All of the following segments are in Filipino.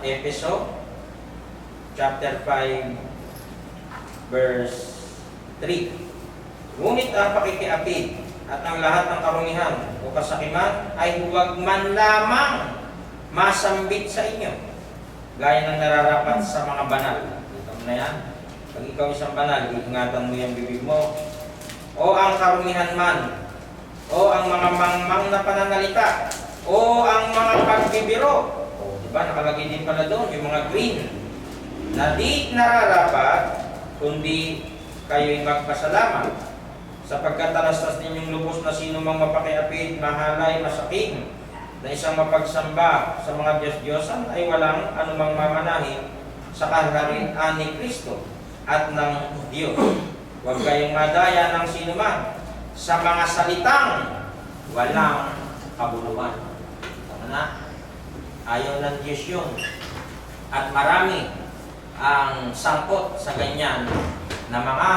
Efeso chapter 5 verse 3. Ngunit ang pakikiapid at ang lahat ng karumihan o kasakiman ay huwag man lamang masambit sa inyo, gaya ng nararapat sa mga banal. Dito mo na yan. Pag ikaw isang banal, iingatan mo yung bibig mo. O ang karumihan man, o ang mga mangmang na pananalita, o ang mga pagbibiro. O, diba? Nakalagay din pala doon yung mga green. Na di nararapat, kundi kayo'y magpasalamat, sapagkat talastas ninyong lubos na sino mang mapakiapid, mahalay, masaking, na isang mapagsamba sa mga Diyos-Diyosan ay walang anumang mamanahin sa kaharian ni Kristo at ng Diyos. Huwag kayong madaya ng sino man sa mga salitang walang kabuluhan. Tama na? Ayaw ng Diyos yun. At marami ang sangkot sa ganyan na mga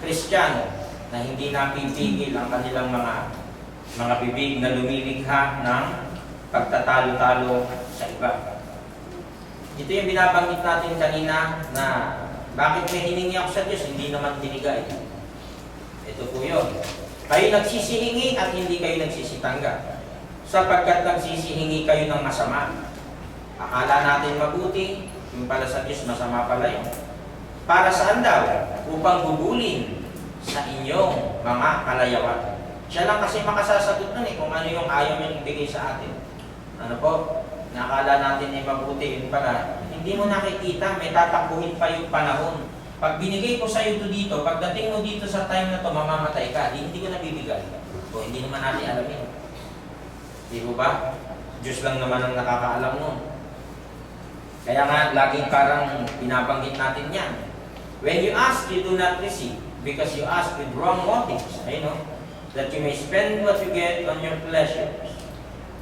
Kristiyano na hindi napipigil ang kanilang mga bibig na lumilikha ng pagtatalo-talo sa iba. Ito yung binabanggit natin kanina na bakit may hiningi ako sa Diyos, hindi naman binigay. Ito po yun. Kayo nagsisihingi at hindi kayo nagsisitangga. Sapagkat nagsisihingi kayo ng masama. Akala natin mabuti, yung pala sa Diyos masama pala yun. Para saan daw? Upang gugulin sa inyong mga kalayawan. Siya lang kasi makasasagot nun kung ano yung ayaw niyang ibigay sa atin. Ano po? Nakala natin ay mabuti, yun pala. Hindi mo nakikita, may tatakbuhin pa yung panahon. Pag binigay ko sa iyo dito, pagdating mo dito sa time na to, mamamatay ka, hindi ko nabibigay. O hindi naman natin alam yun. Di ba ba? Diyos lang naman ang nakakaalam nun. Kaya nga, laging parang binabanggit natin yan. When you ask, you do not receive, because you ask with wrong motives. Ayun, no? That you may spend what you get on your pleasures.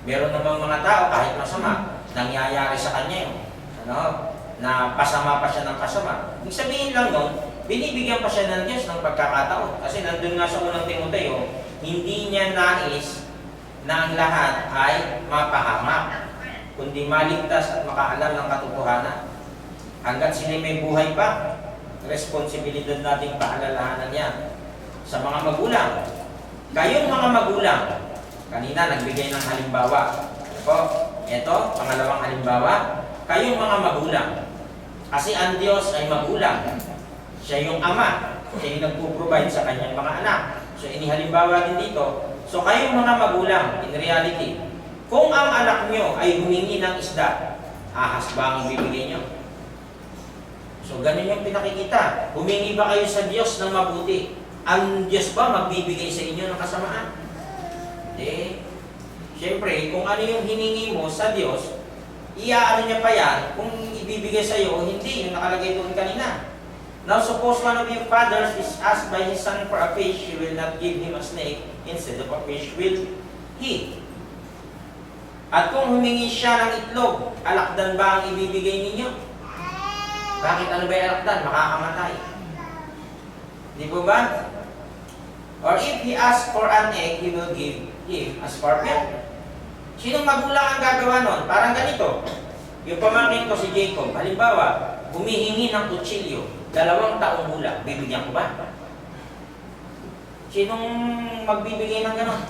Meron namang mga tao, kahit masama, nangyayari sa kanya yun. Ano? Na pasama pa siya ng kasama. Ibig sabihin lang nun, binibigyan pa siya ng Diyos ng pagkakataon. Kasi nandun nga sa unang Timoteo, hindi niya nais na ang lahat ay mapahamak, kundi maligtas at makaalam ng katotohanan. Hanggat sila may buhay pa, responsibilidad nating paalalahanan yan. Sa mga magulang, kayong mga magulang, kanina nagbigay ng halimbawa. Ano po? Ito, pangalawang halimbawa, kayong mga magulang. Kasi ang Diyos ay magulang. Siya yung ama. Siya yung nagpo-provide sa kanyang mga anak. So, inihalimbawa din dito. So, kayong mga magulang, in reality, kung ang anak nyo ay humingi ng isda, ahas ba ang ibibigay nyo? So, ganun yung pinakikita. Humingi ba kayo sa Diyos ng mabuti? Ang Diyos ba magbibigay sa inyo ng kasamaan? Hindi. Siyempre, kung ano yung hiningi mo sa Diyos, iaano niya pa yan, kung ibibigay sa iyo, hindi, yung nakalagay doon kanina. Now, suppose one of your fathers is asked by his son for a fish, he will not give him a snake, instead of a fish will he. At kung humingi siya ng itlog, alakdan ba ang ibibigay ninyo? Bakit ano ba yung alakdan? Makakamatay. Di po ba? Or if he asks for an egg, he will give him a scorpion. Sinong magulang ang gagawa nun? Parang ganito. Yung pamangkin ko si Jacob, halimbawa, humihingi ng kutsilyo, 2 taong gulang, bibigyan ko ba? Sinong magbibigay ng gano'n?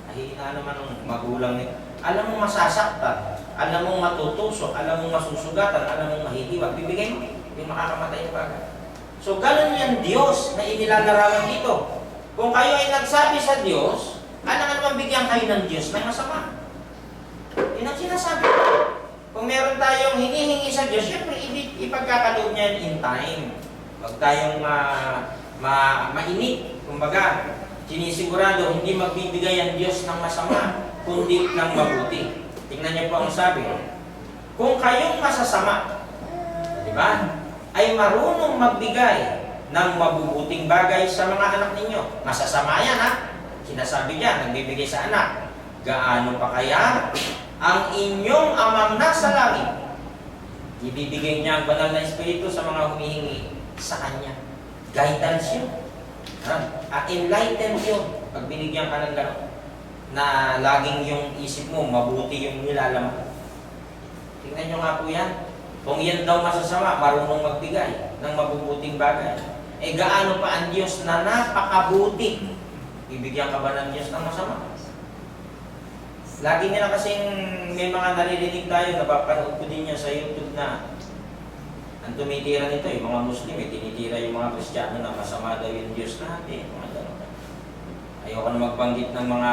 Ay, naman ng magulang nito. Alam mo masasaktan, alam mo matutusok, alam mo masusugatan, alam mo mahihiwag, bibigay mo, yung makakamatay yung bagay. So, ganun yung Diyos na inilalarawan dito. Kung kayo ay nagsabi sa Diyos, alam naman bigyan kayo ng Diyos ng masama. Yun ang sinasabi. Kung meron tayong hinihingi sa Diyos, syempre ipagkakaloob niya in time. Huwag tayong mainit. Kumbaga, sinisigurado hindi magbibigay ang Diyos ng masama, kundi ng mabuti. Tingnan niyo po ang sabi. Kung kayong masasama, di ba, ay marunong magbigay ng mabubuting bagay sa mga anak ninyo. Masasama yan, ha? Sinasabi niya, nagbibigay sa anak. Gaano pa kaya ang inyong amang nasa langit? Ibibigay niya ang banal na Espiritu sa mga humihingi sa Kanya. Guidance yun. Enlightened yun. Pag binigyan ka ng gano'n, na laging yung isip mo, mabuti yung nilalaman. Tingnan nyo nga po yan. Kung yan daw masasama, marunong magbigay ng mabubuting bagay. Eh gaano pa ang Diyos na napakabuti? Bibigyan ka ba ng Diyos ng masama? Lagi nila kasing may mga naririnig tayo, napapanood ko din yan sa YouTube na ang tumitira nito, yung mga Muslim, tinitira yung mga Kristiyano na masama daw yung Diyos natin. Mga ganun. Ayoko na magbanggit ng mga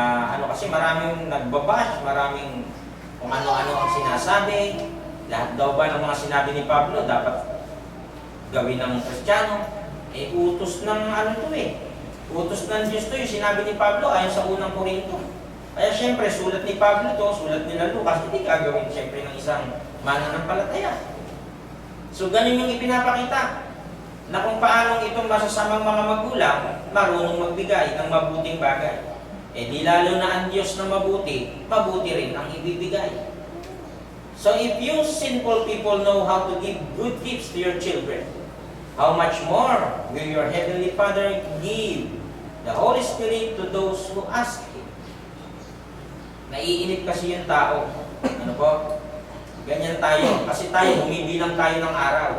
kasi maraming nagbabash, maraming kung ano-ano ang sinasabi. Lahat daw ba ng mga sinabi ni Pablo dapat gawin ng Kristiyano? Eh, utos ng utos ng Diyos to yung sinabi ni Pablo ayon sa unang Korinto. Kaya siyempre, sulat ni Pablo to, sulat nila Lucas, hindi gagawin siyempre ng isang mananampalataya. So, ganun yung ipinapakita na kung paano itong masasamang mga magulang marunong magbigay ng mabuting bagay. Eh di lalo na ang Diyos na mabuti, mabuti rin ang ibibigay. So if you sinful people know how to give good gifts to your children, how much more will your Heavenly Father give the Holy Spirit to those who ask Him? Naiinip kasi yung tao. Ano po? Ganyan tayo. Kasi tayo, humibilang tayo ng araw.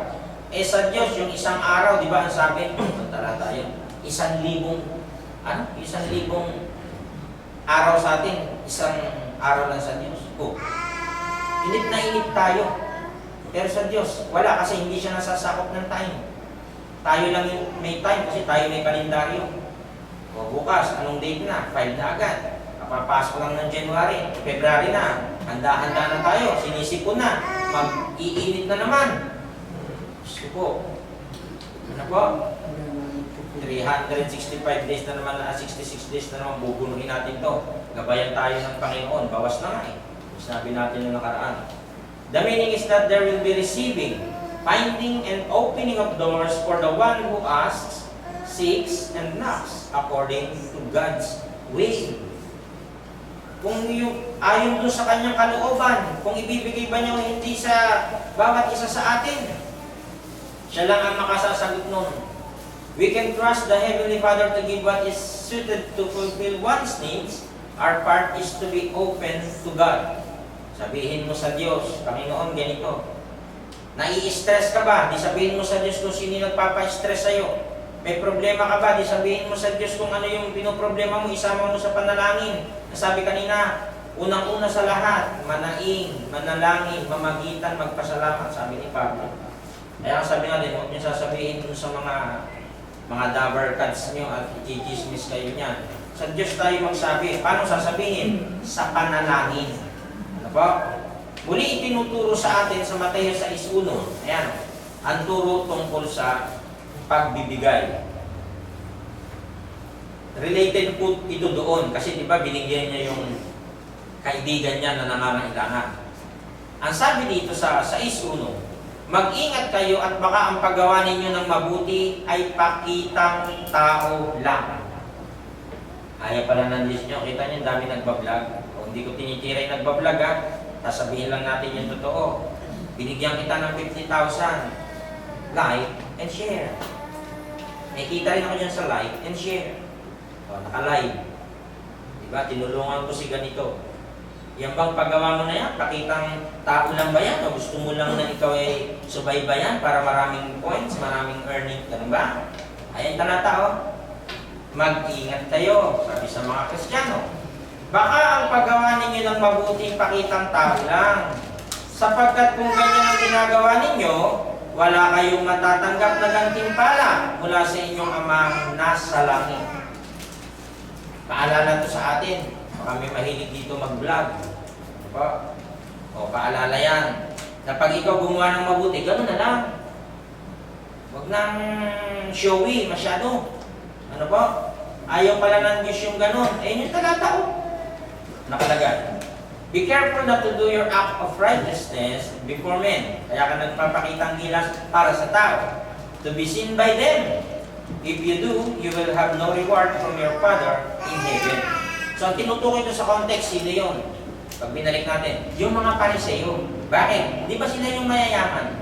Eh sa Diyos, yung isang araw, di ba ang sabi? Tala tayo. 1,000, 1,000 araw sa atin. Isang araw lang sa Diyos. Oh. Inip na inip tayo. Pero sa Diyos, wala kasi hindi siya nasasakop ng time. Tayo lang yung may time kasi tayo may kalendaryo. O bukas, anong date na? 5 na agad. Kapapasok lang ng January, February na. Handa-handa na tayo, sinisipon na. Mag-iinit na naman. Gusto po. Ano po? 365 days na naman, 66 days na naman, bubunuhin natin to. Gabayan tayo ng Panginoon. Bawas na nga eh. Sabi natin yung nakaraan. The meaning is that there will be receiving, finding, and opening of doors for the one who asks, seeks, and knocks according to God's will. Kung ayon doon sa kanyang kalooban, kung ibibigay ba niya o hindi sa bawat isa sa atin, siya lang ang makasasagot nun. We can trust the Heavenly Father to give what is suited to fulfill one's needs. Our part is to be open to God. Sabihin mo sa Diyos, Panginoon, ganito. Nai-stress ka ba? Di sabihin mo sa Diyos kung sino nagpapa-stress sa'yo. May problema ka ba? Di sabihin mo sa Diyos kung ano yung pinoproblema mo, isama mo sa panalangin. Nasabi kanina, unang-una sa lahat, manaing, manalangin, mamagitan, magpasalamat, sabi ni Pablo. Kaya sabi nga din, huwag niyo sasabihin dun sa mga dabarkads niyo at i-chismis kayo niyan. Sa Diyos tayo magsabi. Paano sasabihin? Sa panalangin. Ano ba? Muli itinuturo sa atin sa Mateo 6:1. Ayan. Ang turo tungkol sa pagbibigay. Related po ito doon kasi di ba binigyan niya yung kaibigan niya na nangangailangan. Ang sabi dito sa 6:1, mag-ingat kayo at baka ang paggawa ninyo ng mabuti ay pakitang tao lang. Ayaw pala ng Diyos nyo. Kita nyo, dami nagbablog. O hindi ko tinitira yung nagbablog ha. Sasabihin lang natin yung totoo. Binigyan kita ng 50,000. Like and share. Nakikita rin ako dyan sa like and share. O, naka-live. Diba? Tinulungan ko si ganito. Yan bang paggawa mo na yan? Pakitang tao lang ba yan? O gusto mo lang na ikaw ay subaybayan para maraming points, maraming earning? Ganun ba? Ayan talata o. Mag-ingat kayo, sabi sa mga Kristiyano. Baka ang paggawa ninyo ng mabuting pakitang tao lang. Sapagkat kung ganyan ang ginagawa ninyo, wala kayong matatanggap na gantimpala mula sa inyong amang nasa langit. Paalala to sa atin. Baka may mahilig dito mag-vlog. Diba? O paalala yan. Na pag ikaw gumawa ng mabuti, gano'n na lang. Huwag nang showy masyado. Ano ba? Ayaw pala ng Diyos yung gano'n. Eh, yung talata o. Nakalagay. Be careful not to do your act of righteousness before men. Kaya ka nagpapakitang gilas para sa tao. To be seen by them. If you do, you will have no reward from your Father in heaven. So, ang tinutukoy ito sa context, sino yun? Pag binalik natin, yung mga Pariseo. Bakit? Di ba sila yung mayayaman?